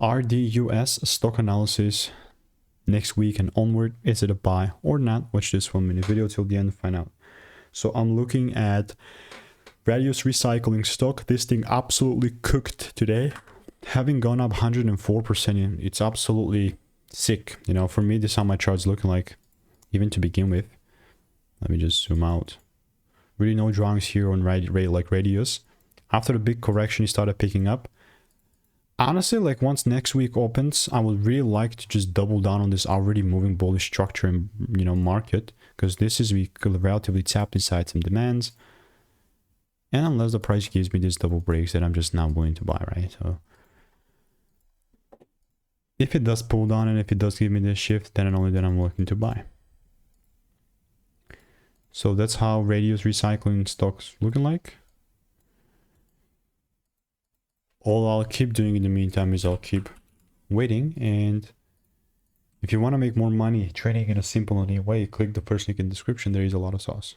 RDUS stock analysis next week and onward. Is it a buy or not? Watch this 1 minute video till the end to find out. So I'm looking at RDUS recycling stock. This thing absolutely cooked today, having gone up 104%. It's absolutely sick. You know, for me, this is how my chart's looking like, even to begin with. Let me just zoom out. Really no drawings here on RDUS. After the big correction, he started picking up. Honestly, like once next week opens, I would really like to just double down on this already moving bullish structure and, you know, market, because this is relatively tapped inside some demands. And unless the price gives me this double breaks, that I'm just not willing to buy, right? So if it does pull down and if it does give me this shift, then and only then I'm looking to buy. So that's how RDUS recycling stocks looking like. All I'll keep doing in the meantime is I'll keep waiting. And if you want to make more money trading in a simple and easy way, click the first link in the description. There is a lot of sauce.